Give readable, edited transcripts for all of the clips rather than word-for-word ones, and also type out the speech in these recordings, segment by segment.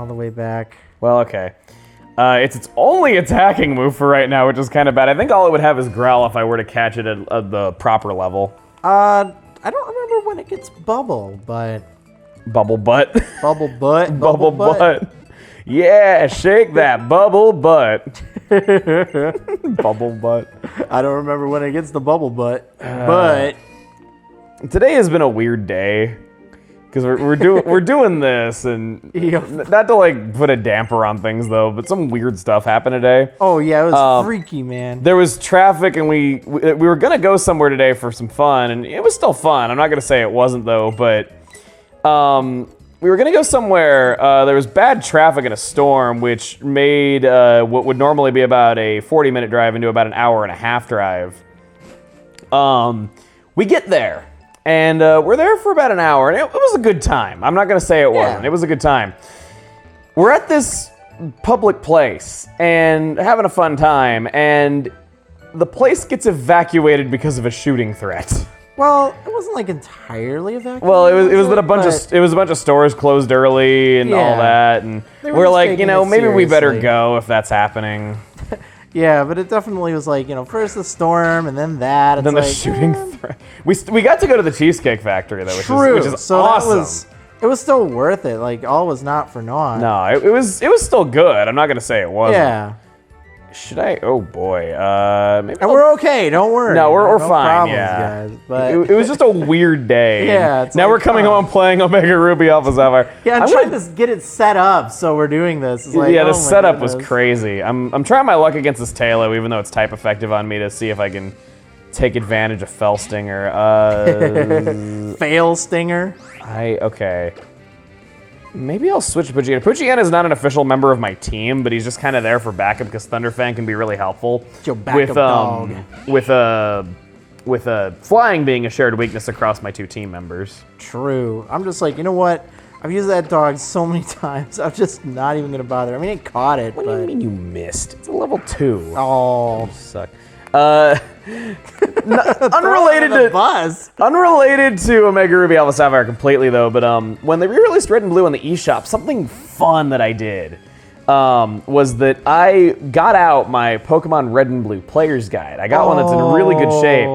all the way back. Well, okay. It's its only attacking move for right now, which is kind of bad. I think all it would have is Growl if I were to catch it at the proper level. I don't remember when it gets Bubble, but... Bubble butt. Bubble butt. Bubble butt. Yeah, shake that bubble butt. Bubble butt. I don't remember when it gets the Bubble butt, but... Today has been a weird day. Because we're doing this, and not to like put a damper on things though, but some weird stuff happened today. Oh yeah, it was freaky, man. There was traffic, and we were gonna go somewhere today for some fun, and it was still fun. I'm not gonna say it wasn't though, but we were gonna go somewhere. There was bad traffic in a storm, which made what would normally be about a 40-minute drive into about an hour and a half drive. We get there. And we're there for about an hour, and it was a good time. I'm not going to say it wasn't. It was a good time. We're at this public place and having a fun time, and the place gets evacuated because of a shooting threat. Well, it wasn't like entirely evacuated. Well, it was that a bunch of stores closed early and all that, and we're like, maybe we better go if that's happening. Yeah, but it definitely was like, first the storm and then that. Then the shooting threat. We got to go to the Cheesecake Factory though, which is so awesome. It was still worth it. Like all was not for naught. No, it was still good. I'm not gonna say it wasn't. Yeah. Should I? Oh boy. Maybe we're okay. Don't worry. No, we're no fine. Problems, yeah. guys, but it was just a weird day. Yeah. Now we're coming home playing Omega Ruby Alpha Sapphire. Yeah, I'm trying to get it set up, so we're doing this. It's like, the setup was crazy. I'm trying my luck against this Tailo, even though it's type effective on me, to see if I can take advantage of Fell Stinger. Fail Stinger. Okay. Maybe I'll switch to Poochyena. Poochyena is not an official member of my team, but he's just kind of there for backup because Thunderfang can be really helpful. Your backup dog. With flying being a shared weakness across my two team members. True. I'm just like, you know what? I've used that dog so many times. I'm just not even gonna bother. I mean, it caught it. What do you mean you missed? It's a level 2. Oh, you suck. Unrelated to Omega Ruby Alpha Sapphire completely though, but when they re-released Red and Blue on the eShop, something fun that I did was that I got out my Pokemon Red and Blue Player's Guide. I got one that's in really good shape,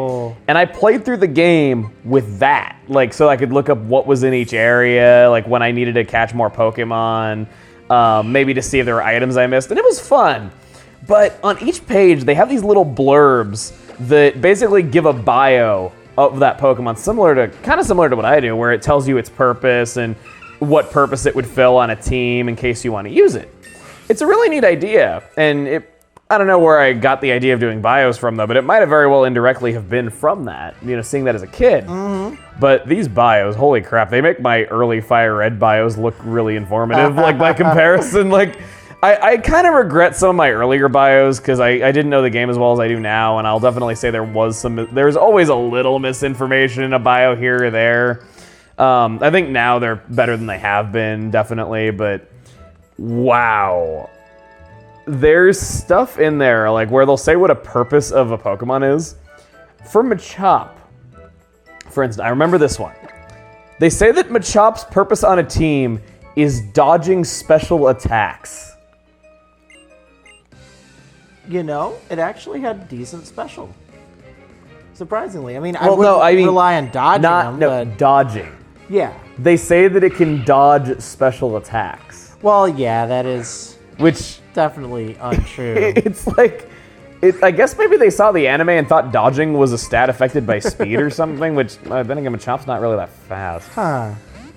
and I played through the game with that, like so I could look up what was in each area, like when I needed to catch more Pokemon, maybe to see if there were items I missed, and it was fun. But on each page, they have these little blurbs that basically give a bio of that Pokemon, kind of similar to what I do, where it tells you its purpose and what purpose it would fill on a team in case you want to use it. It's a really neat idea, and I don't know where I got the idea of doing bios from, though, but it might have very well indirectly have been from that, seeing that as a kid. Mm-hmm. But these bios, holy crap, they make my early Fire Red bios look really informative, like by comparison, like... I kind of regret some of my earlier bios because I didn't know the game as well as I do now, and I'll definitely say there's always a little misinformation in a bio here or there. I think now they're better than they have been, definitely, but wow. There's stuff in there like where they'll say what a purpose of a Pokemon is. For Machop, for instance, I remember this one. They say that Machop's purpose on a team is dodging special attacks. It actually had decent special. Surprisingly. I mean, I wouldn't rely on dodging them. Dodging. Yeah. They say that it can dodge special attacks. Well, yeah, that is... Which... definitely untrue. It's like... I guess maybe they saw the anime and thought dodging was a stat affected by speed or something, which, then again, Machop's not really that fast. Huh.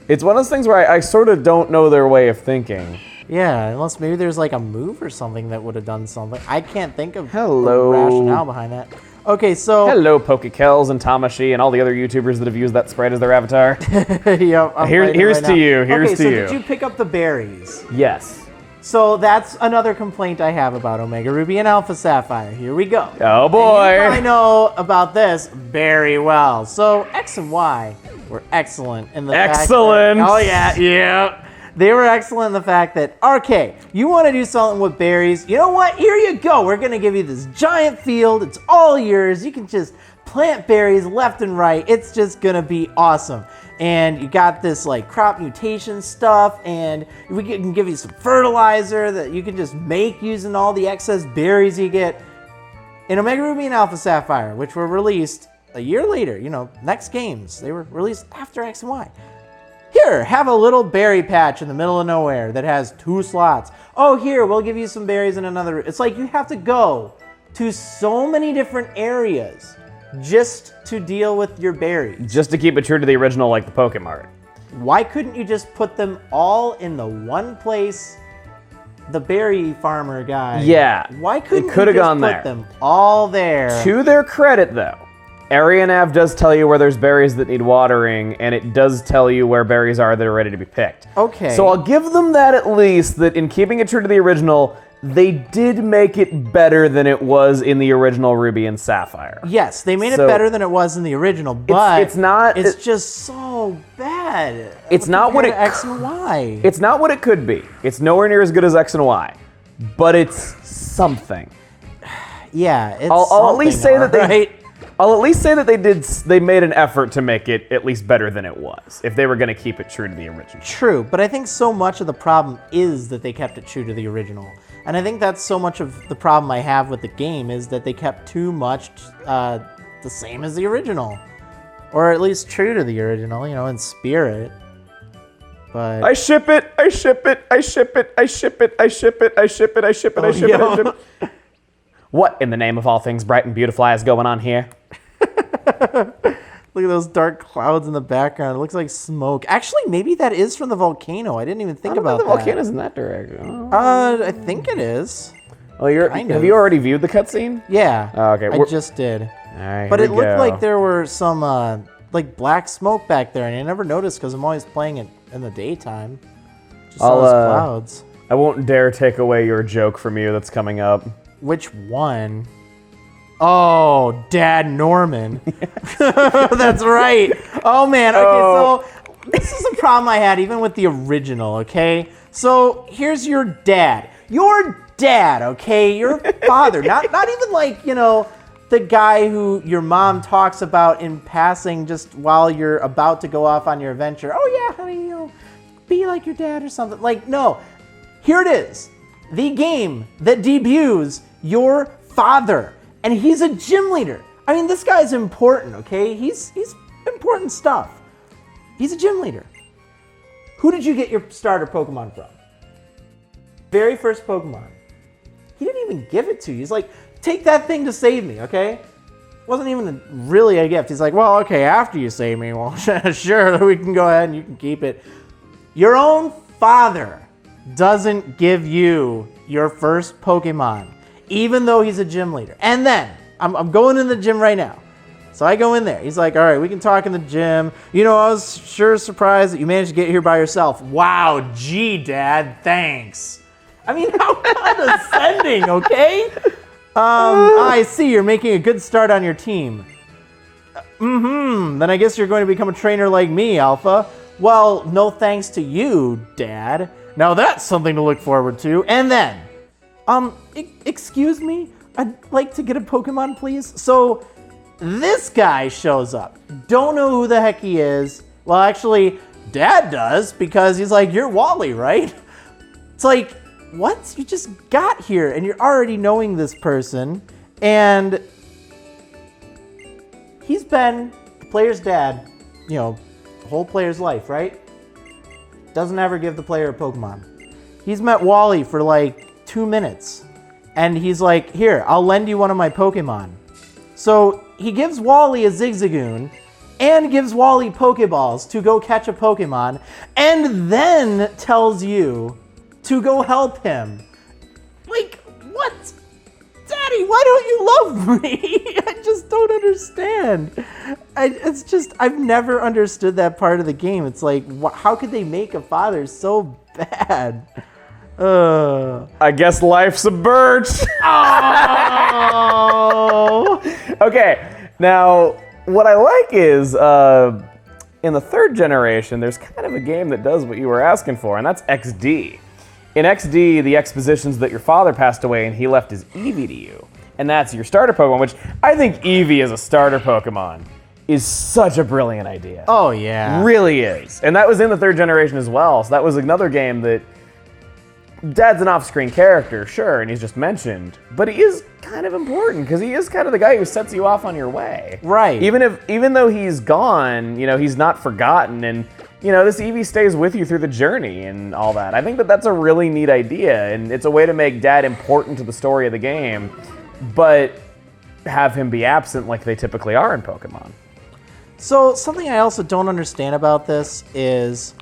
It's one of those things where I sort of don't know their way of thinking. Yeah, unless maybe there's like a move or something that would have done something. I can't think of the rationale behind that. Okay, so... Hello, Pokekells and Tamashi and all the other YouTubers that have used that sprite as their avatar. Yep, here's to you. Here's to you. Did you pick up the berries? Yes. So that's another complaint I have about Omega Ruby and Alpha Sapphire. Here we go. Oh boy. I know about this very well. So X and Y were excellent in the fact that, oh yeah. They were excellent in the fact that, okay, you want to do something with berries, you know what? Here you go. We're going to give you this giant field. It's all yours. You can just plant berries left and right. It's just going to be awesome. and you got this like crop mutation stuff, and we can give you some fertilizer that you can just make using all the excess berries you get. In Omega Ruby and Alpha Sapphire, which were released a year later, next games, they were released after X and Y. Here, have a little berry patch in the middle of nowhere that has 2 slots. Oh, here, we'll give you some berries in another. It's like you have to go to so many different areas just to deal with your berries. Just to keep it true to the original, like the Pokemart. Why couldn't you just put them all in the one place? The berry farmer guy. Yeah. Why couldn't you just put them all there? To their credit, though, Area Nav does tell you where there's berries that need watering, and it does tell you where berries are that are ready to be picked. Okay. So I'll give them that at least, that in keeping it true to the original, they did make it better than it was in the original Ruby and Sapphire. Yes, they made it better than it was in the original, but it's just so bad. It's not what it X and Y. It's not what it could be. It's nowhere near as good as X and Y, but it's something. Yeah, it's I'll at least say that I'll at least say that they made an effort to make it at least better than it was, if they were going to keep it true to the original. True, but I think so much of the problem is that they kept it true to the original. And I think that's so much of the problem I have with the game, is that they kept too much the same as the original. Or at least true to the original, in spirit. But I ship it, I ship it, I ship it, I ship it, I ship it, I ship it, I ship it, I ship it, I ship it. What in the name of all things bright and beautiful is going on here? Look at those dark clouds in the background. It looks like smoke. Actually, maybe that is from the volcano. I didn't even think about that. The volcano's in that direction. I think it is. Oh, have you already viewed the cutscene? Yeah. Oh, okay. I just did. All right, but it looked like there were some like black smoke back there, and I never noticed because I'm always playing it in the daytime. Just saw those clouds. I won't dare take away your joke from you that's coming up. Which one? Oh, Dad Norman. That's right. Oh, man. Okay, so this is a problem I had even with the original, okay? So here's your dad. Your dad, okay? Your father. Not even like, the guy who your mom talks about in passing just while you're about to go off on your adventure. Oh, yeah, honey, be like your dad or something. Like, no. Here it is. The game that debuts your father. And he's a gym leader. I mean, this guy's important, okay? He's important stuff. He's a gym leader. Who did you get your starter Pokemon from? Very first Pokemon. He didn't even give it to you. He's like, take that thing to save me, okay? Wasn't even really a gift. He's like, well, okay, after you save me, well, sure, we can go ahead and you can keep it. Your own father doesn't give you your first Pokemon, even though he's a gym leader. And then, I'm going in the gym right now. So I go in there. He's like, all right, we can talk in the gym. I was sure surprised that you managed to get here by yourself. Wow, gee, Dad, thanks. I mean, how condescending, okay? I see you're making a good start on your team. Then I guess you're going to become a trainer like me, Alpha. Well, no thanks to you, Dad. Now that's something to look forward to. And then, excuse me? I'd like to get a Pokemon, please. So, this guy shows up. Don't know who the heck he is. Well, actually, Dad does, because he's like, you're Wally, right? It's like, what? You just got here, and you're already knowing this person, and he's been the player's dad, the whole player's life, right? Doesn't ever give the player a Pokemon. He's met Wally for like 2 minutes. And he's like, here, I'll lend you one of my Pokemon. So he gives Wally a Zigzagoon and gives Wally Pokeballs to go catch a Pokemon, and then tells you to go help him. Like, what? Daddy, why don't you love me? I just don't understand. I've never understood that part of the game. It's like, how could they make a father so bad? I guess life's a birch. Oh. Okay, now what I like is in the third generation, there's kind of a game that does what you were asking for, and that's XD. In XD, the exposition's that your father passed away and he left his Eevee to you, and that's your starter Pokemon, which I think Eevee is a starter Pokemon. is such a brilliant idea. Oh, yeah. Really is. And that was in the 3rd generation as well. So that was another game that Dad's an off-screen character, sure, and he's just mentioned, but he is kind of important because he is kind of the guy who sets you off on your way. Right. Even though he's gone, he's not forgotten, and this Eevee stays with you through the journey and all that. I think that that's a really neat idea, and it's a way to make Dad important to the story of the game, but have him be absent like they typically are in Pokemon. So something I also don't understand about this is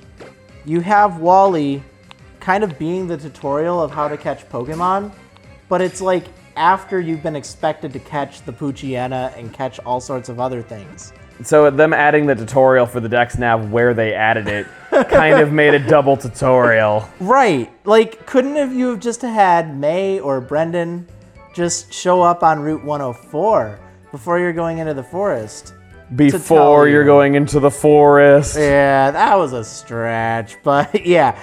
you have Wally kind of being the tutorial of how to catch Pokemon, but it's like after you've been expected to catch the Poochyena and catch all sorts of other things. So them adding the tutorial for the Dex Nav where they added it kind of made a double tutorial. Right. Like, couldn't you have just had May or Brendan just show up on Route 104 before you're going into the forest? Before you're going into the forest. Yeah, that was a stretch, but yeah.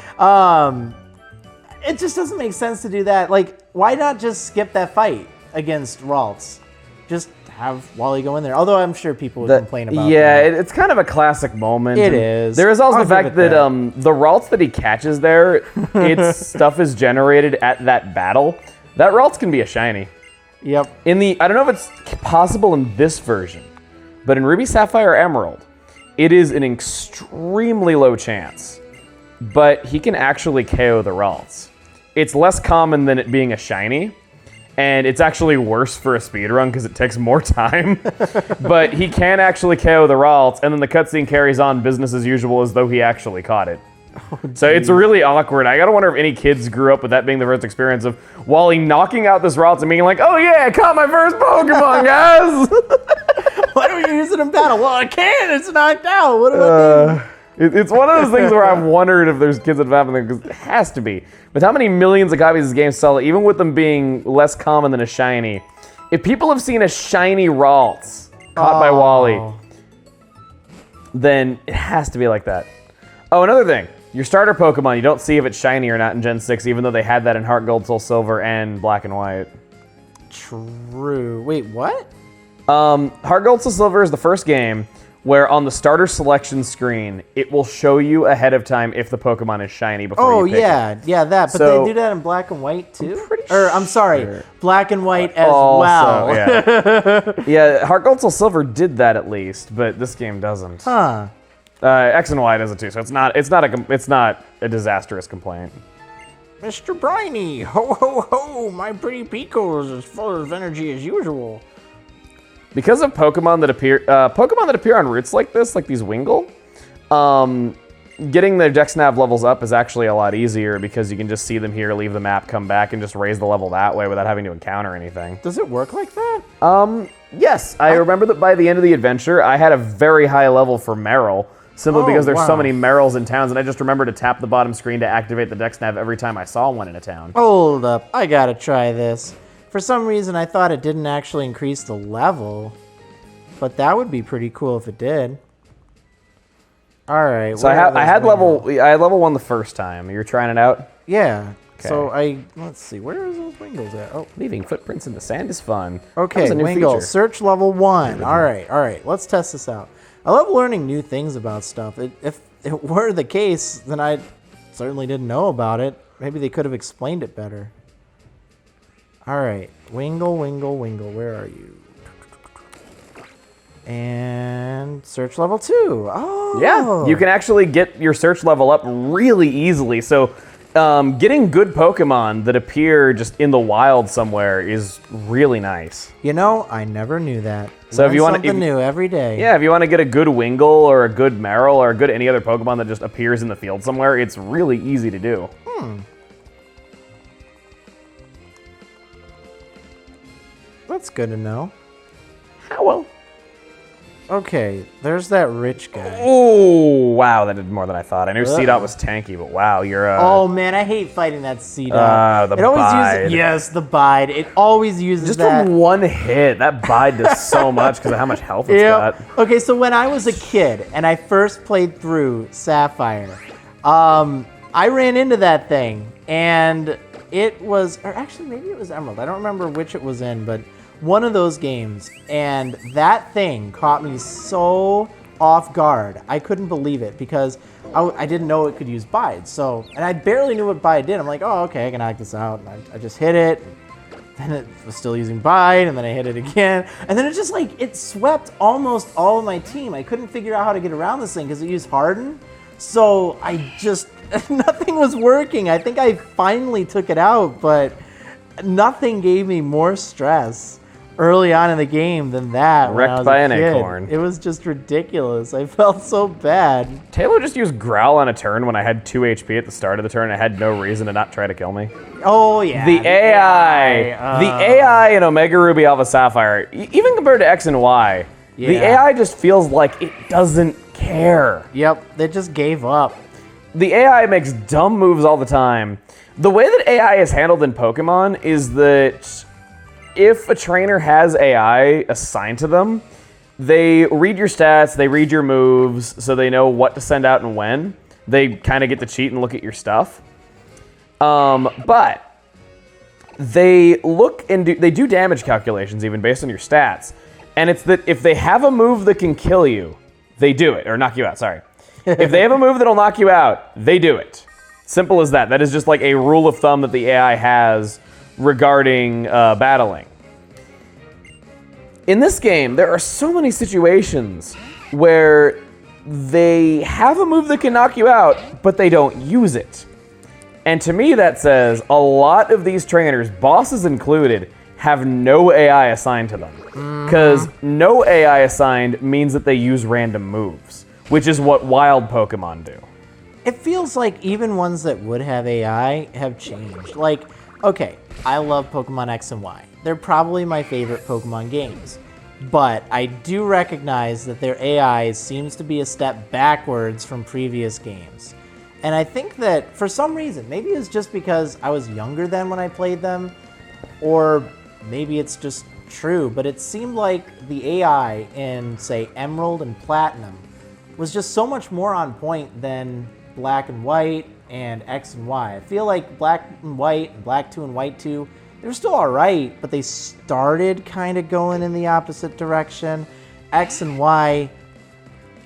It just doesn't make sense to do that. Like, why not just skip that fight against Ralts? Just have Wally go in there. Although I'm sure people would complain about that. Yeah, it's kind of a classic moment. It is. There is also the fact that the Ralts that he catches there, its stuff is generated at that battle. That Ralts can be a shiny. Yep. I don't know if it's possible in this version, but in Ruby, Sapphire, Emerald, it is an extremely low chance. But he can actually KO the Ralts. It's less common than it being a shiny, and it's actually worse for a speedrun because it takes more time. But he can actually KO the Ralts, and then the cutscene carries on business as usual as though he actually caught it. So it's really awkward. I gotta wonder if any kids grew up with that being the first experience of Wally knocking out this Ralts and being like, oh yeah, I caught my first Pokemon, guys! Why don't you use it in battle? Well, I can. It's knocked out. What do I do? It's one of those things where I've wondered if there's kids that have happened there, because it has to be. But how many millions of copies this game sell, even with them being less common than a shiny? If people have seen a shiny Ralts caught by Wally, then it has to be like that. Oh, another thing. Your starter Pokemon, you don't see if it's shiny or not in Gen 6, even though they had that in Heart Gold, Soul Silver, and Black and White. True. Wait, what? Heart Gold, Soul Silver is the first game where on the starter selection screen, it will show you ahead of time if the Pokemon is shiny before you pick it. Yeah, that. But So- they do that in Black and White too? I'm pretty I'm sorry, sure. Black and White as Also, well. yeah. Yeah, Heart Gold, Soul Silver did that at least, but this game doesn't. Huh. X and Y does it too, so it's not a disastrous complaint. Mr. Briny, ho ho ho, my pretty Pico is as full of energy as usual. Because of Pokemon that appear on routes like this, like these Wingull, getting their Dex Nav levels up is actually a lot easier because you can just see them here, leave the map, come back, and just raise the level that way without having to encounter anything. Does it work like that? Yes, I remember that by the end of the adventure, I had a very high level for Meryl, simply because there's so many Meryls in towns, and I just remember to tap the bottom screen to activate the Dex Nav every time I saw one in a town. Hold up, I gotta try this. For some reason, I thought it didn't actually increase the level, but that would be pretty cool if it did. All right. So I had level 1 the first time. You were trying it out? Yeah. Okay. So let's see, where is those Wingulls at? Oh. Leaving footprints in the sand is fun. Okay, That was a new Wingull, feature. search level 1. All right, let's test this out. I love learning new things about stuff. If it were the case, then I certainly didn't know about it. Maybe they could have explained it better. All right, Wingull, where are you? And search level 2. Oh. Yeah, you can actually get your search level up really easily. So getting good Pokemon that appear just in the wild somewhere is really nice. You know, I never knew that. So if you want something new every day. Yeah, if you want to get a good Wingull or a good Meryl or a good any other Pokemon that just appears in the field somewhere, it's really easy to do. That's good to know. Well. Okay, there's that rich guy. Oh, wow, that did more than I thought. I knew C-Dot was tanky, but wow, you're Oh man, I hate fighting that C-Dot. The it always bide. Yes, the bide. It always uses just that. from one hit. That bide does so much because of how much health it's got. Okay, so when I was a kid and I first played through Sapphire, I ran into that thing and it was, or actually maybe it was Emerald. I don't remember which it was in, but one of those games, and that thing caught me so off guard. I couldn't believe it because I didn't know it could use bide. So, and I barely knew what bide did. I'm like, oh, okay, I can knock this out. And I just hit it. Then it was still using bide, and then I hit it again. And then it just like, it swept almost all of my team. I couldn't figure out how to get around this thing because it used harden. So I just, nothing was working. I think I finally took it out, but nothing gave me more stress early on in the game than that. Wrecked by an acorn. It was just ridiculous. I felt so bad. Taylor just used growl on a turn when I had 2 HP at the start of the turn. I had no reason to not try to kill me. Oh, yeah. The AI in Omega Ruby Alpha Sapphire, even compared to X and Y, the AI just feels like it doesn't care. Yep, they just gave up. The AI makes dumb moves all the time. The way that AI is handled in Pokemon is that if a trainer has AI assigned to them, they read your stats, they read your moves, so they know what to send out and when. They kind of get to cheat and look at your stuff. But they look and they do damage calculations even based on your stats. And it's that if they have a move that can kill you, they do it, or knock you out, sorry. If they have a move that'll knock you out, they do it. Simple as that. That is just like a rule of thumb that the AI has regarding battling. In this game, there are so many situations where they have a move that can knock you out, but they don't use it. And to me, that says a lot of these trainers, bosses included, have no AI assigned to them. Because no AI assigned means that they use random moves, which is what wild Pokemon do. It feels like even ones that would have AI have changed. Like, okay, I love Pokemon X and Y. They're probably my favorite Pokemon games. But I do recognize that their AI seems to be a step backwards from previous games. And I think that for some reason, maybe it's just because I was younger then when I played them, or maybe it's just true, but it seemed like the AI in, say, Emerald and Platinum was just so much more on point than Black and White and X and Y. I feel like Black and White and Black 2 and White 2, they were still alright, but they started kind of going in the opposite direction. X and Y,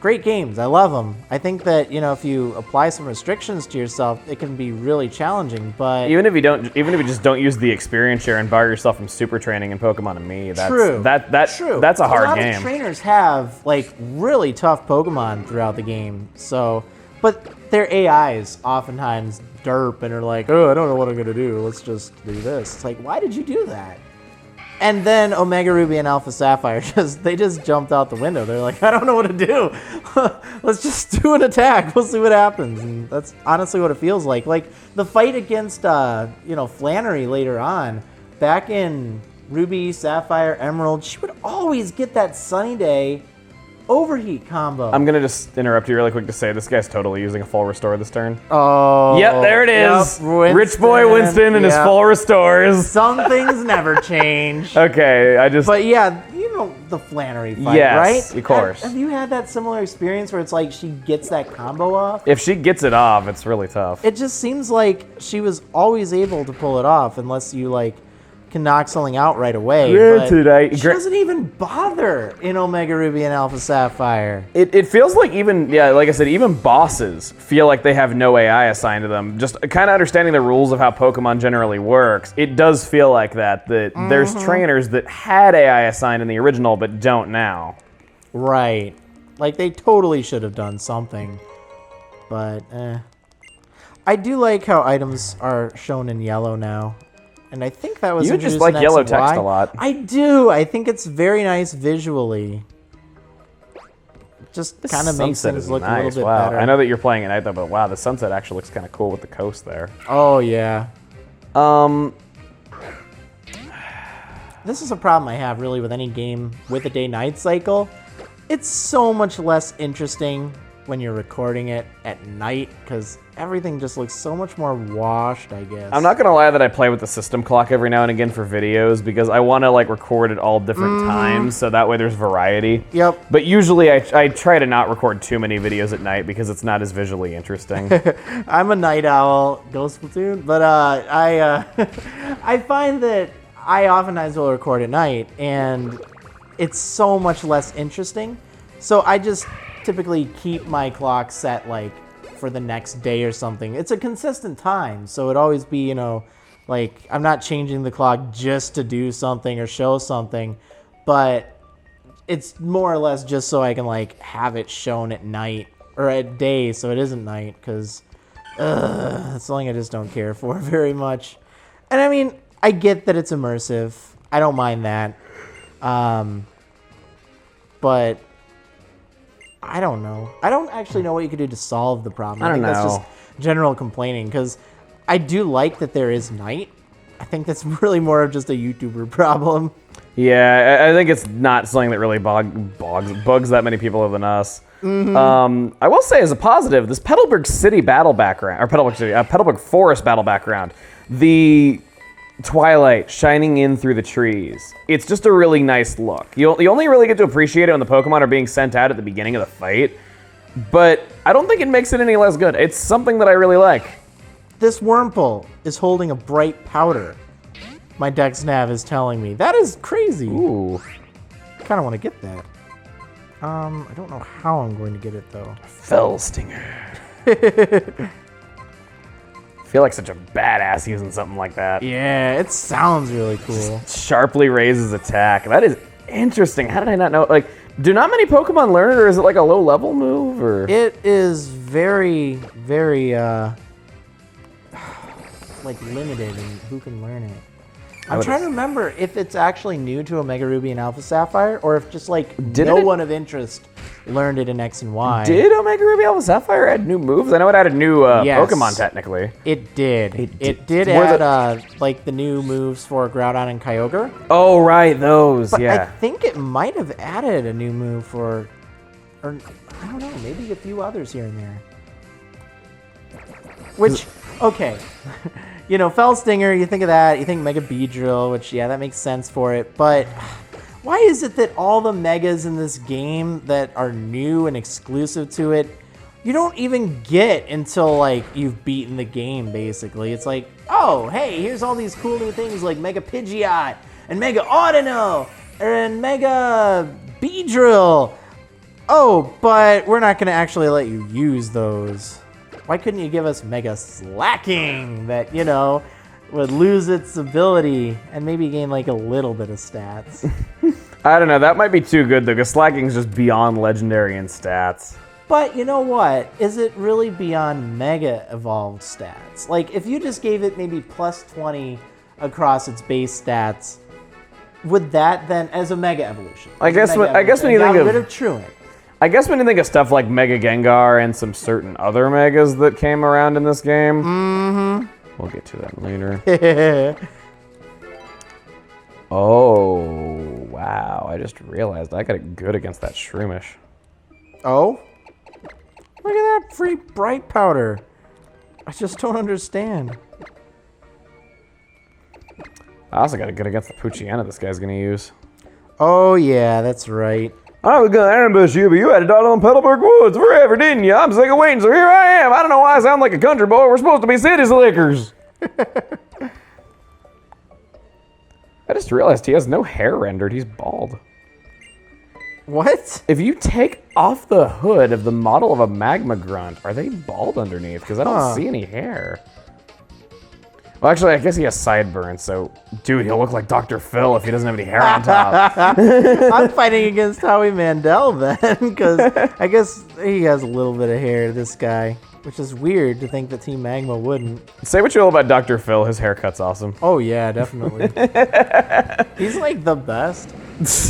great games. I love them. I think that, you know, if you apply some restrictions to yourself, it can be really challenging, but even if you just don't use the experience share and bar yourself from super training in Pokemon and Me, that's true. That's a hard lot game. Of trainers have like really tough Pokemon throughout the game, so but their AIs oftentimes derp and are like, oh, I don't know what I'm gonna do. Let's just do this. It's like, why did you do that? And then Omega Ruby and Alpha Sapphire they just jumped out the window. They're like, I don't know what to do. Let's just do an attack. We'll see what happens. And that's honestly what it feels like. Like the fight against Flannery later on, back in Ruby, Sapphire, Emerald, she would always get that Sunny Day overheat combo. I'm gonna just interrupt you really quick to say this guy's totally using a full restore this turn. Oh. Yep, there it is. Yep, Rich boy Winston and his full restores. Some things never change. Okay, But yeah, you know the Flannery fight, yes, right? Of course. Have you had that similar experience where it's like she gets that combo off? If she gets it off, it's really tough. It just seems like she was always able to pull it off unless you like can knock something out right away. She doesn't even bother in Omega Ruby and Alpha Sapphire. It feels like like I said, even bosses feel like they have no AI assigned to them. Just kind of understanding the rules of how Pokemon generally works, it does feel like that there's trainers that had AI assigned in the original but don't now. Right. Like they totally should have done something. But, I do like how items are shown in yellow now. And I think that was You just like yellow text a lot. I do. I think it's very nice visually. Just kind of makes things look a little bit better. I know that you're playing at night though, but wow, the sunset actually looks kind of cool with the coast there. Oh yeah. This is a problem I have really with any game with a day-night cycle. It's so much less interesting when you're recording it at night because everything just looks so much more washed, I guess. I'm not gonna lie that I play with the system clock every now and again for videos because I want to like record at all different times so that way there's variety. Yep. But usually I try to not record too many videos at night because it's not as visually interesting. I'm a night owl, Ghost Platoon, but I find that I oftentimes will record at night, and it's so much less interesting. So I just typically keep my clock set like for the next day or something. It's a consistent time, so it'd always be, you know, like I'm not changing the clock just to do something or show something, but it's more or less just so I can like have it shown at night or at day, so it isn't night, because that's something I just don't care for very much. And I mean, I get that it's immersive. I don't mind that. But I don't know. I don't actually know what you could do to solve the problem. I don't know. That's just general complaining, because I do like that there is night. I think that's really more of just a YouTuber problem. Yeah, I think it's not something that really bugs that many people other than us. Mm-hmm. I will say, as a positive, this Petalburg City battle background, or Petalburg Forest battle background, the twilight shining in through the trees. It's just a really nice look. You only really get to appreciate it when the Pokemon are being sent out at the beginning of the fight, but I don't think it makes it any less good. It's something that I really like. This Wurmple is holding a bright powder. My Dex Nav is telling me. That is crazy. Ooh. I kind of want to get that. I don't know how I'm going to get it, though. Fell Stinger. I feel like such a badass using something like that. Yeah, it sounds really cool. Sharply raises attack. That is interesting. How did I not know? Like, do not many Pokemon learn it, or is it like a low-level move? Or it is very, very, like, limited in who can learn it. I'm trying to remember if it's actually new to Omega Ruby and Alpha Sapphire, or if just, like, no one of interest learned it in X and Y. Did Omega Ruby Alpha Sapphire add new moves? I know it added new Yes. Pokemon, technically. It did. It did add, like, the new moves for Groudon and Kyogre. Oh, right, those, But yeah. I think it might have added a new move for, or I don't know, maybe a few others here and there. Which, okay. You know, Fell Stinger, you think of that, you think Mega Beedrill, which, yeah, that makes sense for it. But why is it that all the Megas in this game that are new and exclusive to it, you don't even get until, like, you've beaten the game, basically? It's like, oh, hey, here's all these cool new things like Mega Pidgeot and Mega Audino and Mega Beedrill. Oh, but we're not going to actually let you use those. Why couldn't you give us Mega Slacking that, you know, would lose its ability and maybe gain like a little bit of stats? I don't know. That might be too good, though, because Slacking's just beyond legendary in stats. But you know what? Is it really beyond Mega Evolved stats? Like, if you just gave it maybe plus 20 across its base stats, would that then, as a Mega Evolution? I guess when you think rid of Truant. I guess when you think of stuff like Mega Gengar and some certain other Megas that came around in this game, we'll get to that later. Oh, wow. I just realized I got it good against that Shroomish. Oh? Look at that free bright powder. I just don't understand. I also got it good against the Poochyena this guy's going to use. Oh, yeah, that's right. I was going to ambush you, but you had to dawdle in Petalburg Woods forever, didn't you? I'm sick of waiting, so here I am. I don't know why I sound like a country boy. We're supposed to be city slickers. I just realized he has no hair rendered. He's bald. What? If you take off the hood of the model of a Magma Grunt, are they bald underneath? Because I don't see any hair. Well, actually, I guess he has sideburns, so... Dude, he'll look like Dr. Phil if he doesn't have any hair on top. I'm fighting against Howie Mandel then, because I guess he has a little bit of hair, this guy. Which is weird to think that Team Magma wouldn't. Say what you will about Dr. Phil, his haircut's awesome. Oh yeah, definitely. He's like the best.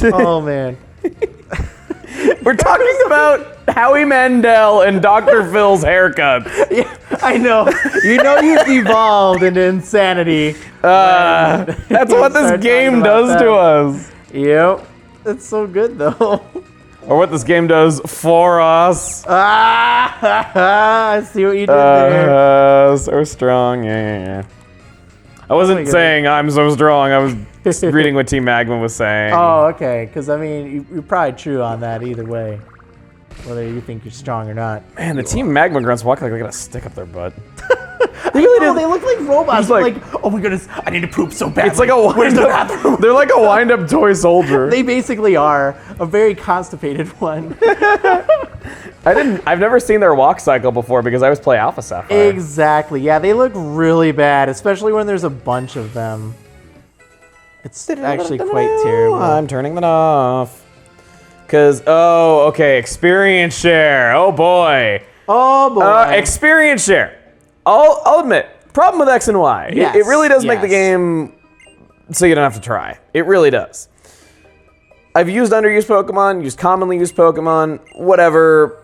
Oh man. We're talking about Howie Mandel and Dr. Phil's haircut. Yeah, I know. You know you've evolved into insanity. That's what this game does to us. Yep. That's so good though. Or what this game does for us. I see what you did there. So strong, yeah. I wasn't saying I'm so strong. I was just reading what Team Magma was saying. Oh, okay. Because, I mean, you're probably true on that either way. Whether you think you're strong or not. Man, the Team Magma grunts walk like they got a stick up their butt. They really No, do. they look like robots. Just like- oh my goodness, I need to poop so bad. It's like a wind-up. They're like a wind-up toy soldier. They basically are a very constipated one. I've never seen their walk cycle before because I always play Alpha Sapphire. Exactly. Yeah, they look really bad, especially when there's a bunch of them. It's actually quite terrible. I'm turning that off. Okay, experience share. Oh boy. Oh boy. Experience share. I'll admit, problem with X and Y. Yes, It really does make the yes. game so you don't have to try. It really does. I've used underused Pokemon, used commonly used Pokemon, whatever.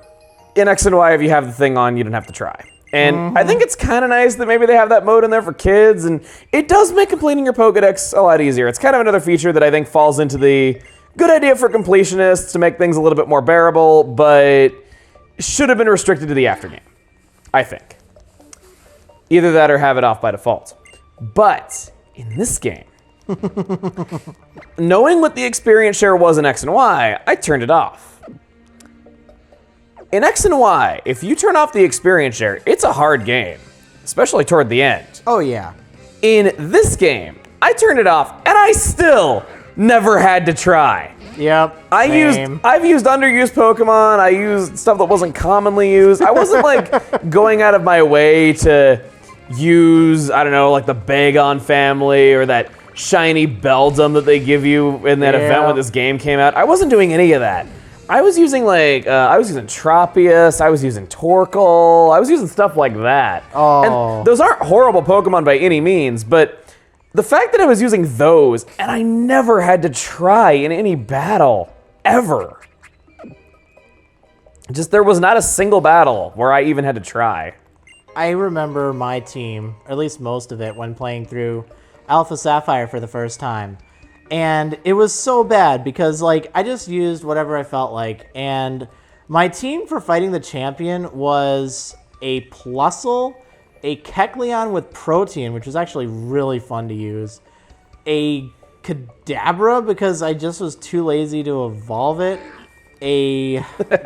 In X and Y, if you have the thing on, you don't have to try. And I think it's kind of nice that maybe they have that mode in there for kids, and it does make completing your Pokedex a lot easier. It's kind of another feature that I think falls into the good idea for completionists to make things a little bit more bearable, but should have been restricted to the aftergame, I think. Either that or have it off by default. But in this game, knowing what the experience share was in X and Y, I turned it off. In X and Y, if you turn off the experience share, it's a hard game, especially toward the end. Oh yeah. In this game, I turned it off and I still never had to try. Yep. I've used underused Pokemon, I used stuff that wasn't commonly used. I wasn't like going out of my way to use, I don't know, like the Bagon family or that shiny Beldum that they give you in that event when this game came out. I wasn't doing any of that. I was using Tropius, I was using Torkoal, I was using stuff like that. Oh. And those aren't horrible Pokemon by any means, but the fact that I was using those and I never had to try in any battle, ever. Just there was not a single battle where I even had to try. I remember my team, or at least most of it, when playing through Alpha Sapphire for the first time. And it was so bad because, like, I just used whatever I felt like. And my team for fighting the champion was a Plusle, a Kecleon with Protein, which was actually really fun to use, a Kadabra because I just was too lazy to evolve it,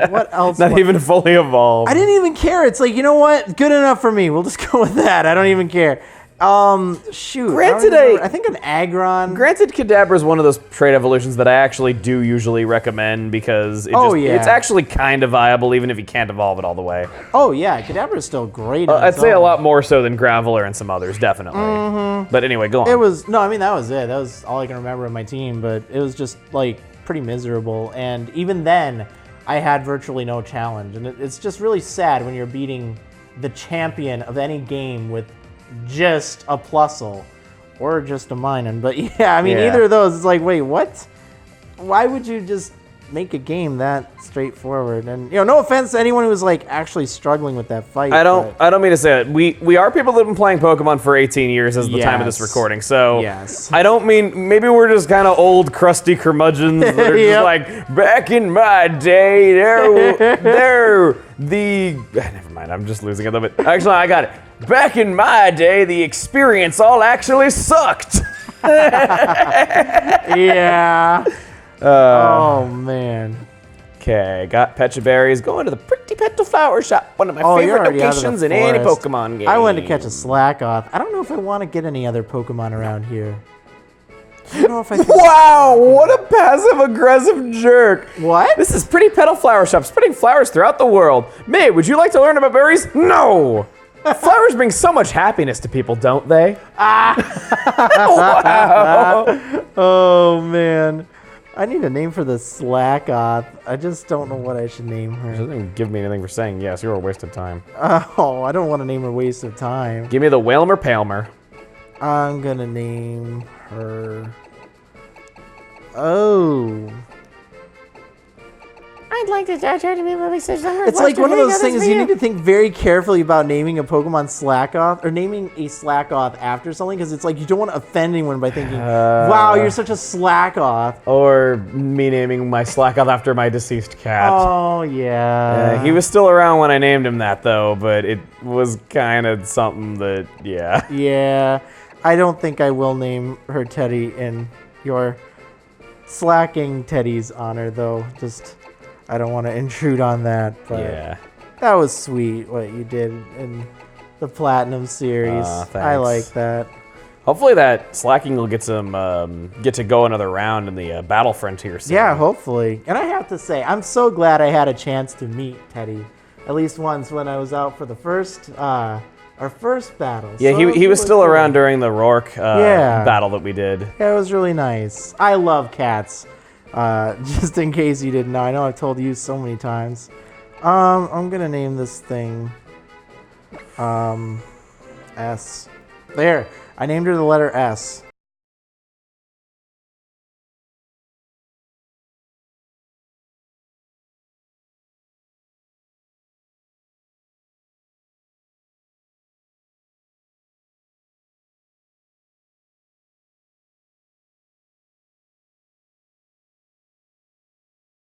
what else? Not even fully evolved. I didn't even care. It's like, you know what? Good enough for me. We'll just go with that. I don't even care. Shoot. Granted, I think an Aggron. Granted, Kadabra is one of those trait evolutions that I actually do usually recommend because it's actually kind of viable even if you can't evolve it all the way. Oh yeah, Kadabra is still great. I'd say a lot more so than Graveler and some others, definitely. But anyway, go on. That was it. That was all I can remember of my team, but it was just like pretty miserable. And even then, I had virtually no challenge. And it's just really sad when you're beating the champion of any game with just a Plusle or just a Minun. But yeah, I mean, either of those, it's like, wait, what? Why would you just make a game that straightforward? And, you know, no offense to anyone who was like actually struggling with that fight. I don't mean to say it. We are people that have been playing Pokemon for 18 years as the time of this recording. So yes. I don't mean, maybe we're just kind of old crusty curmudgeons that are just like, back in my day, never mind, I'm just losing it a little bit. Actually, I got it. Back in my day, the experience all actually sucked. Yeah. Oh, man. Okay, got Pecha Berries. Going to the Pretty Petal Flower Shop. One of my favorite locations in any Pokemon game. I went to catch a Slackoth. I don't know if I want to get any other Pokemon around here. I don't know if I can. Wow, what a passive-aggressive jerk. What? This is Pretty Petal Flower Shop, spreading flowers throughout the world. May, would you like to learn about berries? No. Flowers bring so much happiness to people, don't they? Wow. Oh, man. I need a name for the Slackoth. I just don't know what I should name her. She doesn't give me anything for saying yes. You're a waste of time. Oh, I don't want to name her waste of time. Give me the Whalmer Palmer. I'm going to name her... Oh... I'd like to try to be movie station. It's like one of those things you need to think very carefully about naming a Pokemon Slackoth or naming a Slackoth after something because it's like you don't want to offend anyone by thinking, wow, you're such a Slackoth. Or me naming my Slackoth after my deceased cat. Oh, yeah. He was still around when I named him that, though, but it was kind of something that, yeah. Yeah. I don't think I will name her Teddy in your slacking Teddy's honor, though. Just... I don't want to intrude on that, but yeah. that was sweet what you did in the Platinum series. I Thanks. like that. Hopefully that slacking will get to go another round in the Battle Frontier series. Yeah, hopefully. And I have to say, I'm so glad I had a chance to meet Teddy at least once when I was out for the first our first battle. Yeah, So he was really still cool. around during the Rourke Yeah. battle that we did. Yeah, it was really nice. I love cats. Just in case you didn't know, I know I've told you so many times. I'm gonna name this thing S. There, I named her the letter S.